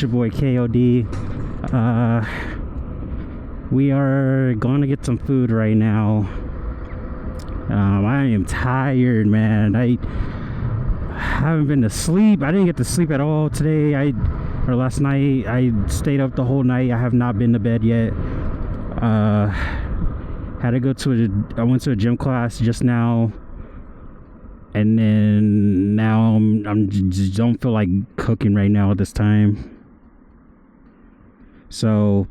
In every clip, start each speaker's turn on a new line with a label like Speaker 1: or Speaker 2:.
Speaker 1: Your boy KOD. We are going to get some food right now. I am tired, man. I haven't been to sleep. I didn't get to sleep at all today. Or last night. I stayed up the whole night. I have not been to bed yet. Had to go to I went to a gym class just now, and then now I'm just don't feel like cooking right now at this time. So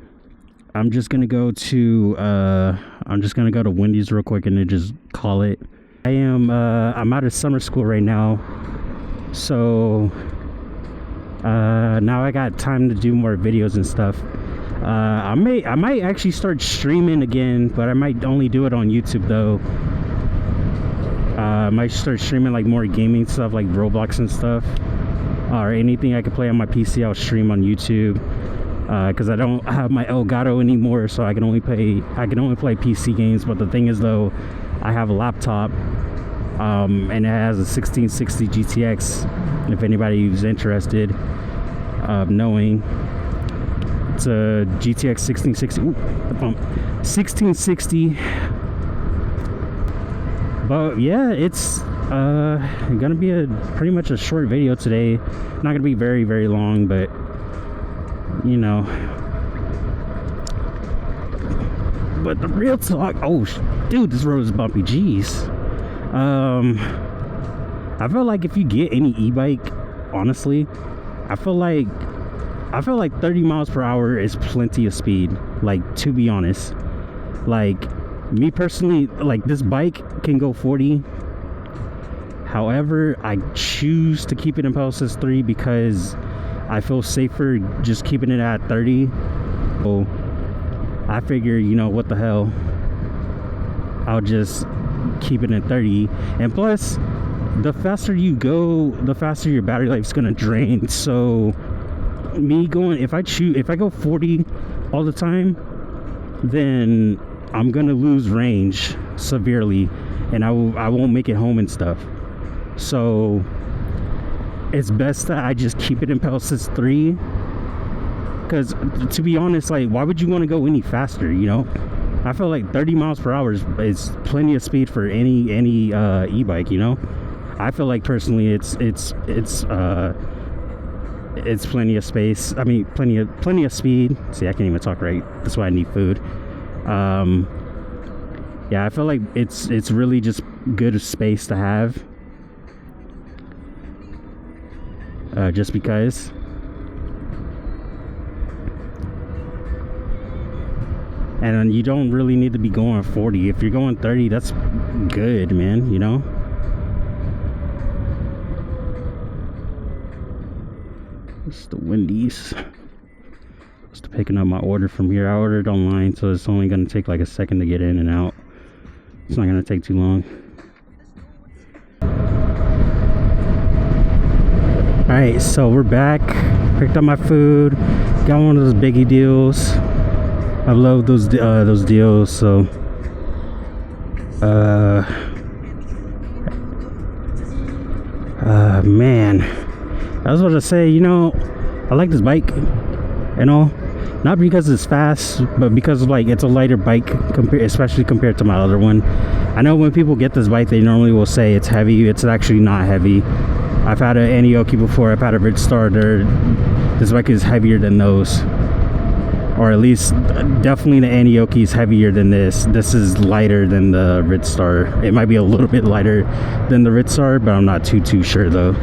Speaker 1: I'm just gonna go to Wendy's real quick and then just call it. I'm out of summer school right now, so now I got time to do more videos and stuff. I might actually start streaming again, but I might only do it on YouTube though. I might start streaming like more gaming stuff, like Roblox and stuff, or anything I can play on my PC. I'll stream on YouTube, because I don't have my Elgato anymore, so I can only play PC games. But the thing is though, I have a laptop, and it has a 1660 GTX. If anybody who's interested of knowing. It's a GTX 1660. Ooh, the bump. 1660. But yeah, it's gonna be pretty much a short video today. Not gonna be very, very long, but you know. But the real talk. Oh, dude, this road is bumpy. Jeez. I feel like if you get any e-bike, honestly, I feel like 30 miles per hour is plenty of speed, like, to be honest. Like, me personally, like, this bike can go 40. However, I choose to keep it in Palisades 3 because I feel safer just keeping it at 30. So I figure, you know, what the hell, I'll just keep it at 30. And plus, the faster you go, the faster your battery life's gonna drain. So me going, if I go 40 all the time, then I'm gonna lose range severely, and I won't make it home and stuff. So it's best that I just keep it in Palisades 3, because to be honest, like, why would you want to go any faster, you know? I feel like 30 miles per hour is plenty of speed for any e-bike, you know? I feel like personally it's plenty of space. I mean, plenty of speed. See, I can't even talk right. That's why I need food. Yeah, I feel like it's really just good space to have. Just because. And you don't really need to be going 40. If you're going 30, that's good, man, you know? It's the Wendy's. Just picking up my order from here. I ordered online, so it's only going to take like a second to get in and out. It's not going to take too long. Alright, so we're back. Picked up my food. Got one of those biggie deals. I love those deals. So man, I was about to say, you know, I like this bike and all, not because it's fast, but because, like, it's a lighter bike, especially compared to my other one. I know when people get this bike, they normally will say it's heavy. It's actually not heavy. I've had an Anioki before. I've had a Ridstar. This bike is heavier than those, or at least definitely the Anioki is heavier than this. This is lighter than the Ridstar. It might be a little bit lighter than the Ridstar, but I'm not too sure though.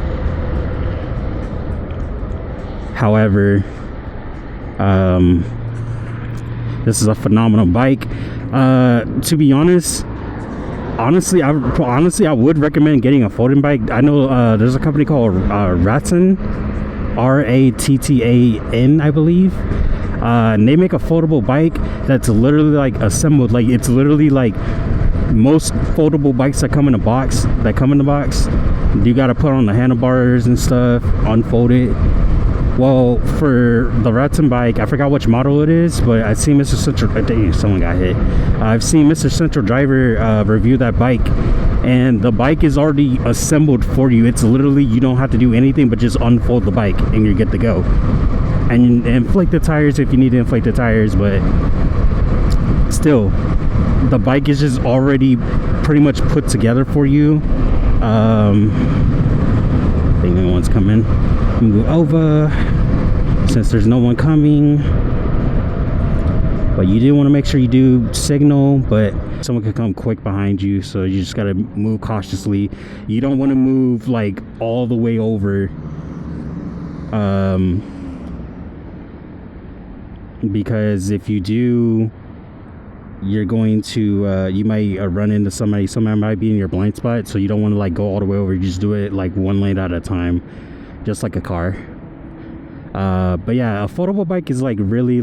Speaker 1: However, this is a phenomenal bike. To be honest, honestly, I would recommend getting a folding bike. I know there's a company called Rattan, Rattan, I believe. And they make a foldable bike that's literally like assembled. Like, it's literally like most foldable bikes that come in a box. You got to put on the handlebars and stuff, unfold it. Well, for the Rattan bike, I forgot which model it is, but I've seen Mr. Central. Dang, someone got hit. I've seen Mr. Central Driver review that bike, and the bike is already assembled for you. It's literally, you don't have to do anything but just unfold the bike, and you're good to go. and inflate the tires if you need to inflate the tires, but still, the bike is just already pretty much put together for you. I think no one's coming. Move over since there's no one coming, but you do want to make sure you do signal, but someone could come quick behind you, so you just got to move cautiously. You don't want to move like all the way over, because if you do, you're going to you might run into somebody might be in your blind spot, so you don't want to like go all the way over. You just do it like one lane at a time, just like a car. But yeah, a foldable bike is like really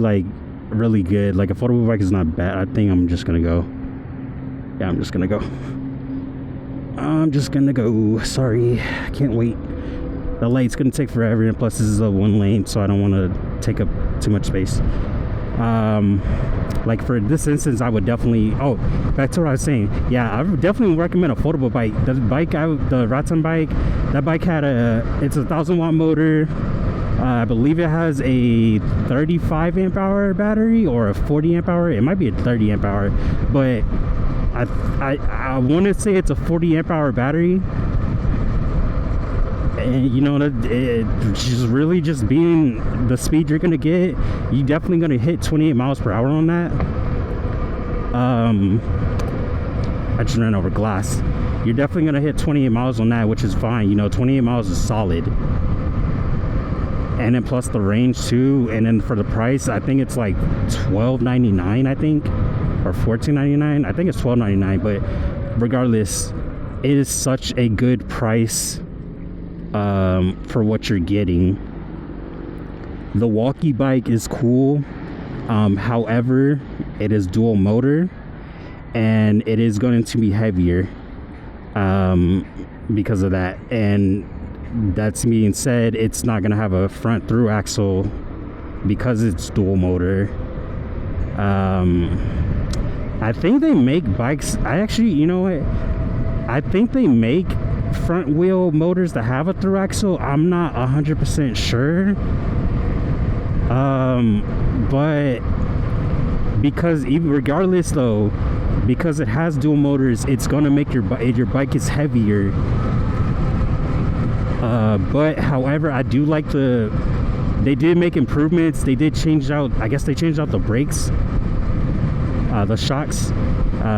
Speaker 1: good. Like a foldable bike is not bad. I think I'm just gonna go. Yeah, I'm just gonna go. Sorry, I can't wait. The light's gonna take forever, and plus this is a one lane, so I don't want to take up too much space. Like for this instance, I would definitely, back to what I was saying. Yeah, I would definitely recommend a foldable bike. The Rattan bike, that bike had it's a 1,000-watt motor. I believe it has a 35 amp hour battery or a 40 amp hour. It might be a 30 amp hour, but I want to say it's a 40 amp hour battery. And you know, it's just really just being the speed you're gonna get, you definitely gonna hit 28 miles per hour on that. I just ran over glass. You're definitely gonna hit 28 miles on that, which is fine. You know, 28 miles is solid. And then plus the range too, and then for the price, I think it's like $12.99, I think, or $14.99. I think it's $12.99, but regardless, it is such a good price for what you're getting. The walkie bike is cool, however, it is dual motor and it is going to be heavier because of that. And that's being said, it's not going to have a front through axle because it's dual motor. I think they make bikes, you know what, I think they make front wheel motors that have a through axle. I'm not 100% sure, but because even regardless though, because it has dual motors, it's gonna make your bike is heavier. But however, I do like they did make improvements. They did change out, I guess they changed out the brakes, the shocks.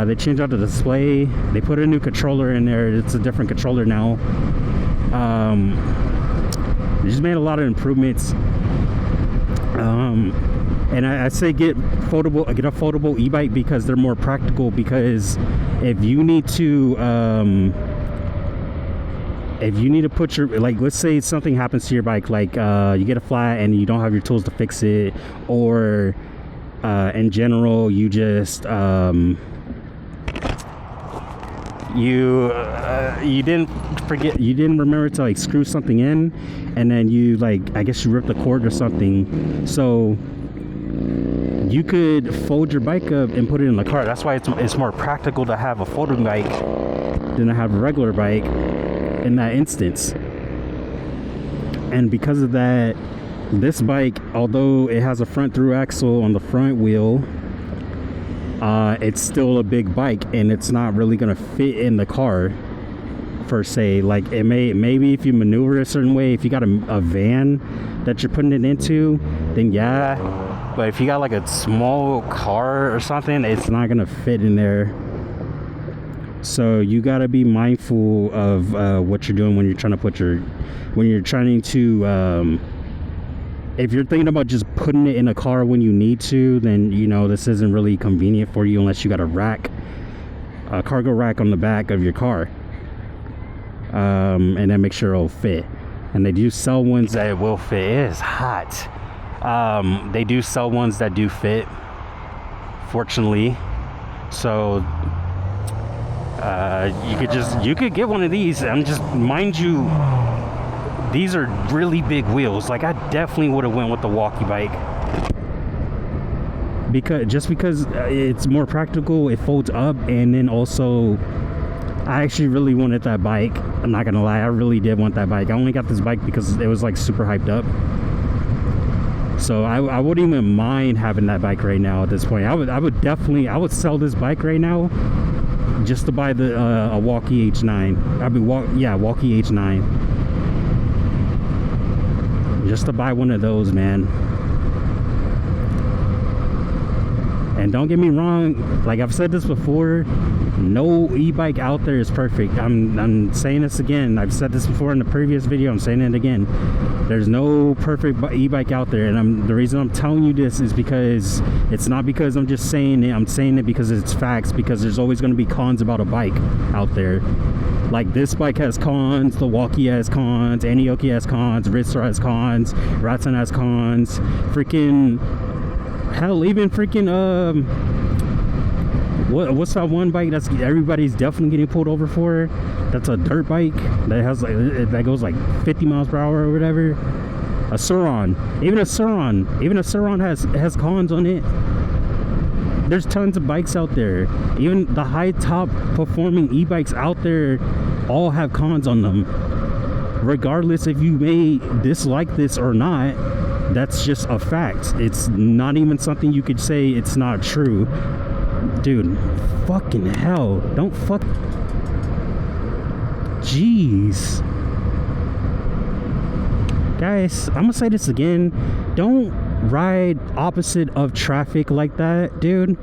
Speaker 1: They changed out the display. They put a new controller in there. It's a different controller now. They just made a lot of improvements. And I say get a foldable e-bike because they're more practical. Because if you need to put your, like, let's say something happens to your bike, like you get a flat and you don't have your tools to fix it, or in general you just you didn't remember to like screw something in, and then you I guess you ripped the cord or something, so you could fold your bike up and put it in the car. That's why it's more practical to have a folding bike than to have a regular bike in that instance. And because of that, this bike, although it has a front through axle on the front wheel, it's still a big bike, and it's not really gonna fit in the car per se. Like, it maybe if you maneuver a certain way, if you got a van that you're putting it into, then yeah, but if you got like a small car or something, it's not gonna fit in there. So you got to be mindful of what you're doing when you're trying to if you're thinking about just putting it in a car when you need to, then you know this isn't really convenient for you unless you got a cargo rack on the back of your car, and then make sure it'll fit. And they do sell ones that will fit. It is hot. They do sell ones that do fit, fortunately. So you could get one of these, and just mind you, these are really big wheels. Like, I definitely would have went with the walkie bike because it's more practical. It folds up, and then also I actually really wanted that bike. I'm not gonna lie, I really did want that bike. I only got this bike because it was like super hyped up. So I wouldn't even mind having that bike right now at this point. I would definitely, I would sell this bike right now just to buy the a Walkie H9. Walkie H9. Just to buy one of those, man. And don't get me wrong, like I've said this before, no e-bike out there is perfect. I'm saying this again. I've said this before in the previous video. I'm saying it again. There's no perfect e-bike out there, and the reason I'm telling you this is because it's not because I'm just saying it. I'm saying it because it's facts. Because there's always going to be cons about a bike out there. Like this bike has cons, the Walkie has cons, Anioki has cons, Ritzer has cons, Ratson has cons, freaking hell, even freaking what's that one bike that's everybody's definitely getting pulled over for? That's a dirt bike that has like that goes like 50 miles per hour or whatever. A Suron, even a Suron has cons on it. There's tons of bikes out there. Even the high top performing e-bikes out there all have cons on them. Regardless if you may dislike this or not, that's just a fact. It's not even something you could say it's not true. Dude, fucking hell. Don't fuck. Jeez. Guys, I'm gonna say this again. Don't ride opposite of traffic like that, dude.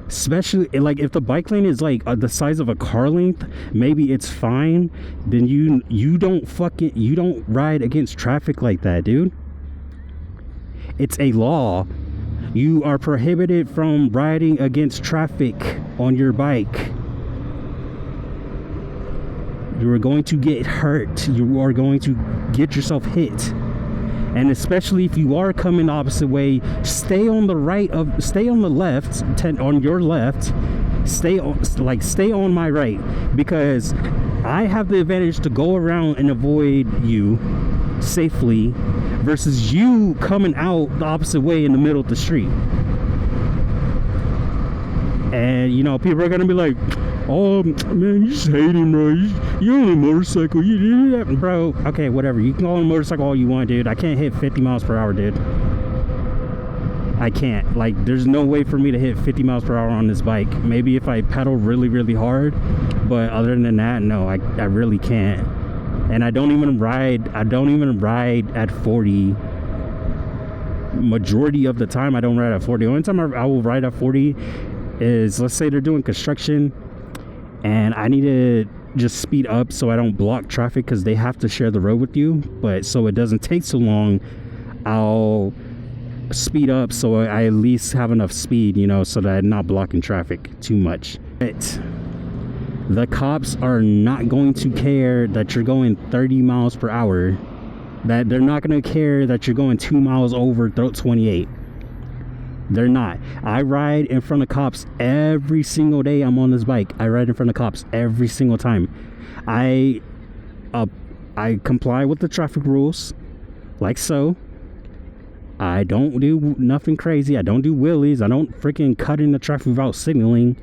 Speaker 1: Especially like if the bike lane is like the size of a car length, maybe it's fine. Then you don't ride against traffic like that, dude. It's a law. You are prohibited from riding against traffic on your bike. You are going to get hurt. You are going to get yourself hit. And especially if you are coming the opposite way, stay on the left, on your left, stay on my right, because I have the advantage to go around and avoid you safely versus you coming out the opposite way in the middle of the street. And you know, people are gonna be like, oh man, you just hate him, bro. You're on a motorcycle, you do that, bro. Okay, whatever, you can go on a motorcycle all you want, dude. I can't hit 50 miles per hour, dude. I can't. Like, there's no way for me to hit 50 miles per hour on this bike. Maybe if I pedal really, really hard, but other than that, no, I really can't. And I don't even ride at 40. Majority of the time I don't ride at 40. The only time I will ride at 40 is, let's say they're doing construction and I need to just speed up so I don't block traffic, because they have to share the road with you, but so it doesn't take so long, I'll speed up so I at least have enough speed, you know, so that I'm not blocking traffic too much. But the cops are not going to care that you're going 30 miles per hour. That they're not going to care that you're going 2 miles over 28. They're not. I ride in front of cops every single day I'm on this bike. I ride in front of cops every single time. I comply with the traffic rules, like so. I don't do nothing crazy. I don't do wheelies. I don't freaking cut in the traffic without signaling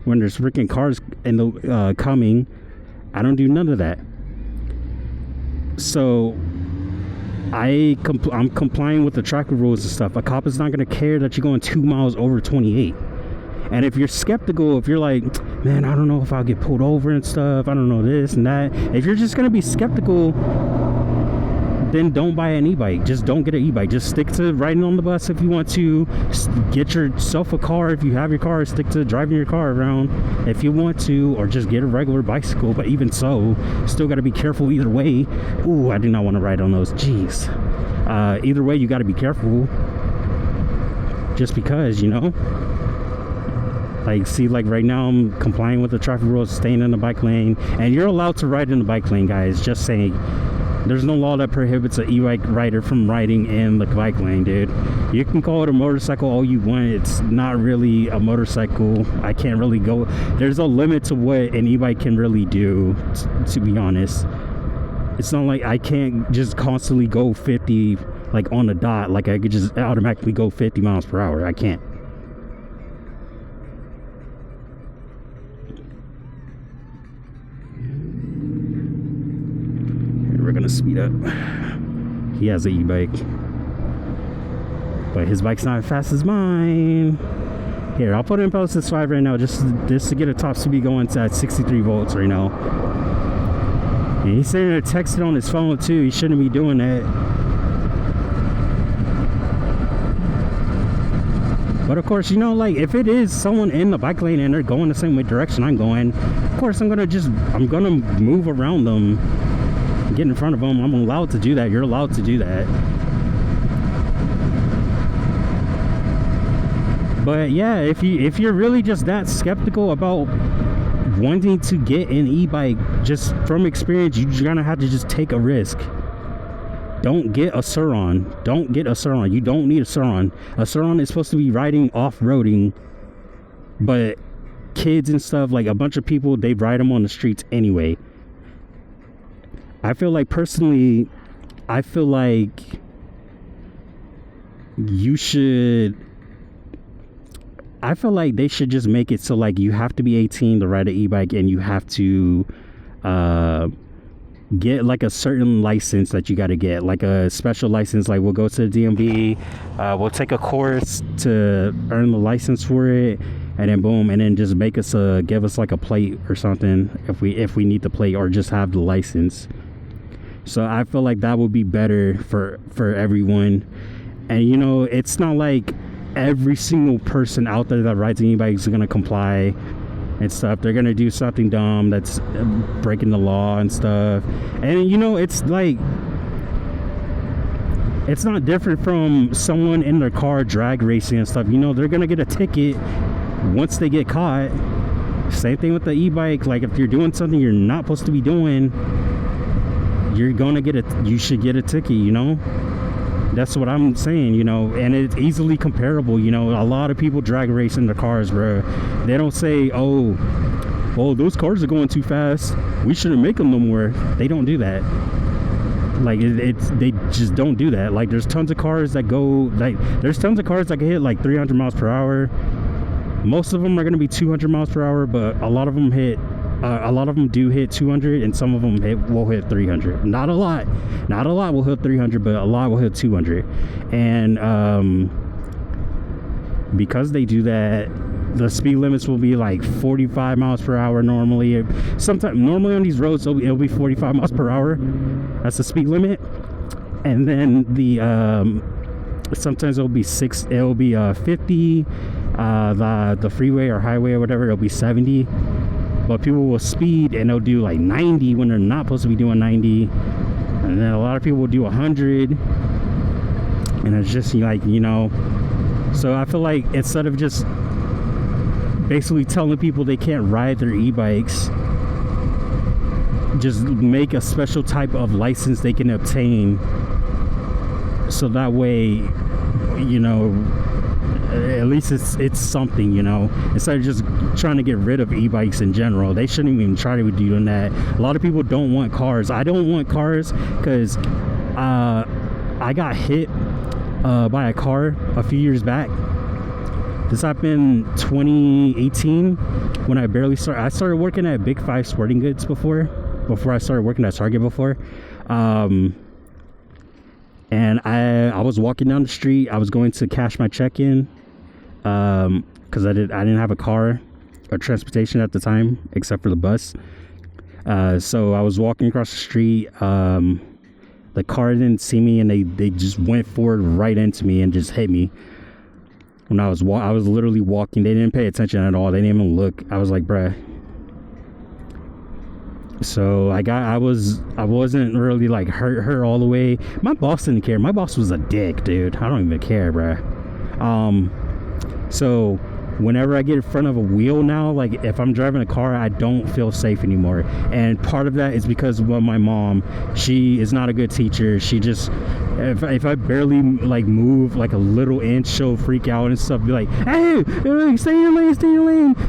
Speaker 1: when there's freaking cars in the coming. I don't do none of that. So I'm complying with the traffic rules and stuff. A cop is not going to care that you're going 2 miles over 28. And if you're skeptical, if you're like, man, I don't know if I'll get pulled over and stuff, I don't know this and that, if you're just going to be skeptical, then don't buy an e-bike. Just don't get an e-bike. Just stick to riding on the bus if you want to. Get yourself a car if you have your car. Stick to driving your car around if you want to, or just get a regular bicycle. But even so, still got to be careful either way. Ooh, I do not want to ride on those. Jeez. Either way, you got to be careful. Just because, you know. Like, see, like right now I'm complying with the traffic rules, staying in the bike lane, and you're allowed to ride in the bike lane, guys. Just saying. There's no law that prohibits an e-bike rider from riding in the bike lane, dude. You can call it a motorcycle all you want. It's not really a motorcycle. I can't really go. There's a limit to what an e-bike can really do, to be honest. It's not like I can't just constantly go 50, like on the dot. Like I could just automatically go 50 miles per hour. I can't. We're gonna speed up. He has an e-bike, but his bike's not as fast as mine. Here, I'll put it in post this 5 right now, just to get a top speed going to at 63 volts right now. And he's sitting there texting on his phone too. He shouldn't be doing that. But of course, you know, like if it is someone in the bike lane and they're going the same way direction I'm going, of course I'm gonna move around them, get in front of them. I'm allowed to do that. You're allowed to do that. But yeah, if you're really just that skeptical about wanting to get an e-bike, just from experience, you're gonna have to just take a risk. Don't get a Sur-Ron. Don't get a Sur-Ron. You don't need a Sur-Ron. A Sur-Ron is supposed to be riding off-roading, but kids and stuff, like a bunch of people, they ride them on the streets anyway. I feel like personally, they should just make it so like you have to be 18 to ride an e-bike, and you have to get like a certain license that you got to get, like a special license. Like we'll go to the DMV, we'll take a course to earn the license for it, and then boom, and then just make us give us like a plate or something if we need the plate, or just have the license. So I feel like that would be better for everyone. And you know, it's not like every single person out there that rides an e-bike is going to comply and stuff. They're going to do something dumb that's breaking the law and stuff. And you know, it's like, it's not different from someone in their car drag racing and stuff. You know, they're going to get a ticket once they get caught. Same thing with the e-bike. Like if you're doing something you're not supposed to be doing, you should get a ticket, you know? That's what I'm saying, you know, and it's easily comparable. You know, a lot of people drag race in their cars, bro. They don't say, oh, those cars are going too fast, we shouldn't make them no more. They don't do that. Like they just don't do that. Like there's tons of cars that can hit like 300 miles per hour. Most of them are going to be 200 miles per hour, but a lot of them do hit 200, and some of them will hit 300. Not a lot will hit 300, but a lot will hit 200. And because they do that, the speed limits will be like 45 miles per hour normally. Normally on these roads it'll be 45 miles per hour. That's the speed limit. And then sometimes it'll be 50. The freeway or highway or whatever, it'll be 70. But people will speed and they'll do like 90 when they're not supposed to be doing 90. And then a lot of people will do 100. And it's just like, you know. So I feel like instead of just basically telling people they can't ride their e-bikes, just make a special type of license they can obtain. So that way, you know, at least it's something, you know, instead of just trying to get rid of e-bikes in general. They shouldn't even try to be doing that. A lot of people don't want cars. I don't want cars because I got hit by a car a few years back. This happened 2018 when I started working at Big 5 Sporting Goods before I started working at Target before. And I was walking down the street. I was going to cash my check in because I didn't have a car or transportation at the time except for the bus. So I was walking across the street. The car didn't see me, and they just went forward right into me and just hit me. When I was literally walking, they didn't pay attention at all. They didn't even look. I was like, bruh. So I wasn't really like hurt all the way. My boss didn't care. My boss was a dick, dude. I don't even care, bruh. So whenever I get in front of a wheel now, like if I'm driving a car, I don't feel safe anymore. And part of that is because of my mom. She is not a good teacher. She just, if I barely like move like a little inch, she'll freak out and stuff, be like, hey, stay in your lane,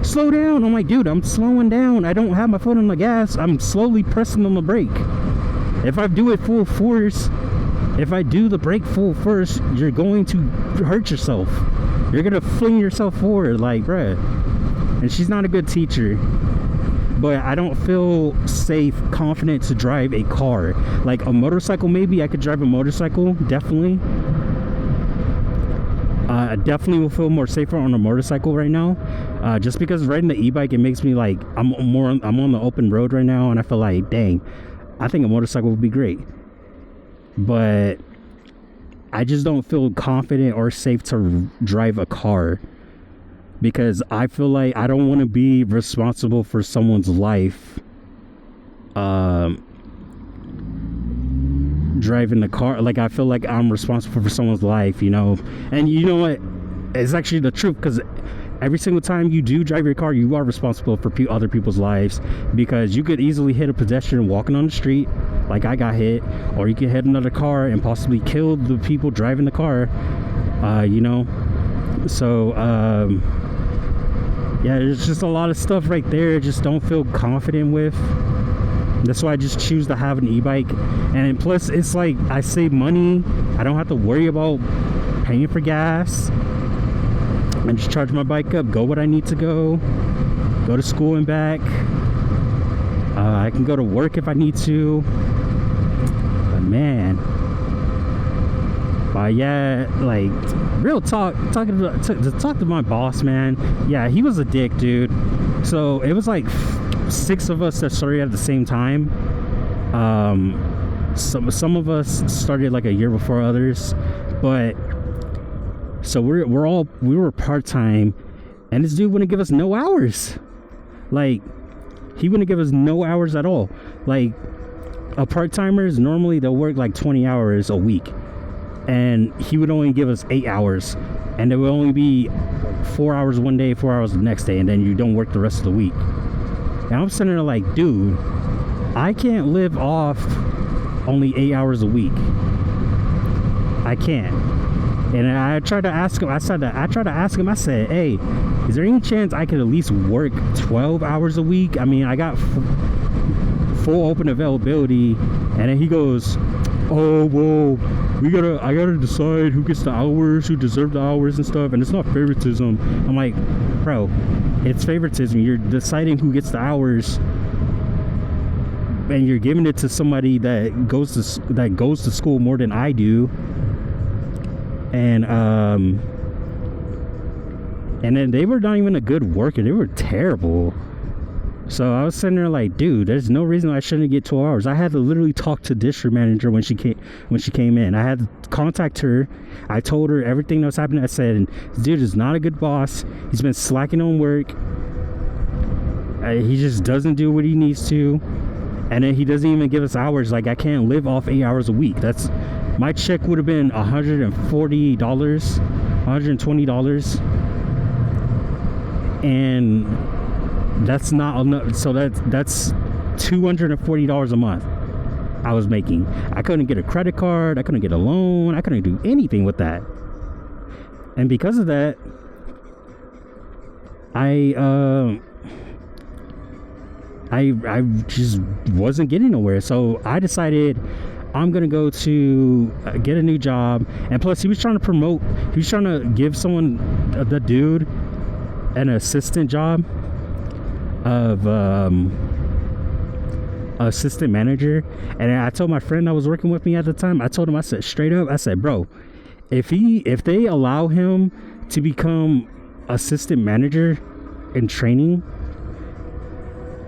Speaker 1: slow down. I'm like, dude, I'm slowing down. I don't have my foot on the gas. I'm slowly pressing on the brake. If I do it full force, if I do the brake full force, you're going to hurt yourself. You're gonna fling yourself forward, like, bruh. And she's not a good teacher. but I don't feel safe, confident to drive a car. Like a motorcycle, maybe I could drive a motorcycle, definitely. I definitely will feel more safer on a motorcycle right now, just because riding the e-bike, it makes me like I'm on the open road right now, and I feel like, dang, I think a motorcycle would be great, but I just don't feel confident or safe to drive a car, because I feel like I don't want to be responsible for someone's life driving the car. Like, I feel like I'm responsible for someone's life, you know. And you know what, it's actually the truth, because every single time you do drive your car, you are responsible for other people's lives, because you could easily hit a pedestrian walking on the street like I got hit, or you could hit another car and possibly kill the people driving the car, you know. So yeah, there's just a lot of stuff right there I just don't feel confident with. That's why I just choose to have an e-bike. And plus, it's like I save money. I don't have to worry about paying for gas. I just charge my bike up, go what I need to go to school and back. I can go to work if I need to. But man, yeah, like real talk, talk to my boss, man. Yeah, he was a dick, dude. So it was like 6 of us that started at the same time. Some of us started like a year before others, but so we were part-time, and this dude wouldn't give us no hours. Like, he wouldn't give us no hours at all. Like, part-timers normally they'll work like 20 hours a week, and he would only give us 8 hours, and it would only be 4 hours one day, 4 hours the next day, and then you don't work the rest of the week. And I'm sitting there like, dude, I can't live off only 8 hours a week. I can't. And I tried to ask him, I said, hey, is there any chance I could at least work 12 hours a week? I mean, I got full open availability. And then he goes, oh, well, I gotta decide who gets the hours, who deserve the hours and stuff, and it's not favoritism. I'm like, bro, it's favoritism. You're deciding who gets the hours, and you're giving it to somebody that goes to school more than I do. And then they were not even a good worker. They were terrible. So I was sitting there like, dude, there's no reason I shouldn't get 12 hours. I had to literally talk to district manager when she came in. I had to contact her. I told her everything that was happening. I said, this dude is not a good boss. He's been slacking on work. He just doesn't do what he needs to. And then he doesn't even give us hours. Like, I can't live off 8 hours a week. That's, my check would have been $140, $120. And that's not enough. So that's $240 a month I was making. I couldn't get a credit card, I couldn't get a loan, I couldn't do anything with that. And because of that, I just wasn't getting nowhere. So I decided I'm gonna go to get a new job. And plus, he was trying to give someone, the dude, an assistant job of assistant manager. And I told my friend that was working with me at the time, I told him, I said straight up, I said, bro, if they allow him to become assistant manager in training,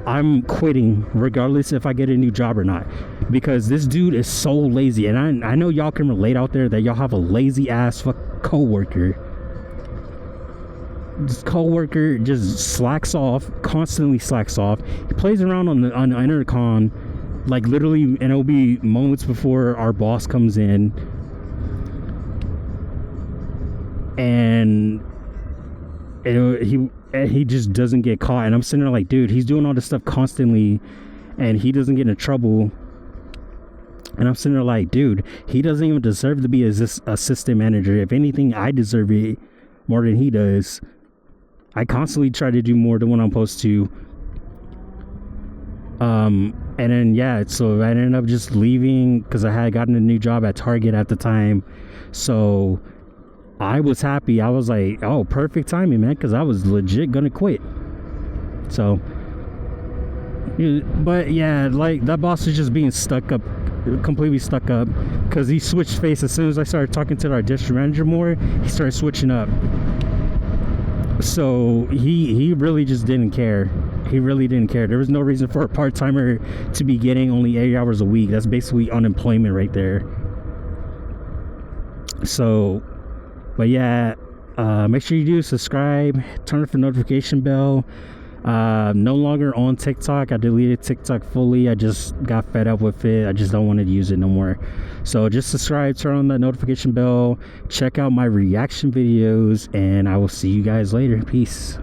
Speaker 1: I'm quitting regardless if I get a new job or not, because this dude is so lazy. And I know y'all can relate out there that y'all have a lazy ass coworker. This coworker just constantly slacks off. He plays around on the intercom, like literally, and it'll be moments before our boss comes in, and he just doesn't get caught. And I'm sitting there like, dude, he's doing all this stuff constantly, and he doesn't get into trouble. And I'm sitting there like, dude, he doesn't even deserve to be an assistant manager. If anything, I deserve it more than he does. I constantly try to do more than what I'm supposed to. And then, yeah, so I ended up just leaving because I had gotten a new job at Target at the time. So I was happy. I was like, oh, perfect timing, man, because I was legit gonna quit. So But yeah, like that boss is just being stuck up, completely stuck up, because he switched face as soon as I started talking to our district manager more. He started switching up. So he really just didn't care. He really didn't care. There was no reason for a part-timer to be getting only 8 hours a week. That's basically unemployment right there. So, but yeah, make sure you do subscribe, turn off the notification bell. No longer on TikTok. I deleted TikTok fully. I just got fed up with it. I just don't want to use it no more. So just subscribe, turn on that notification bell, check out my reaction videos, and I will see you guys later. Peace.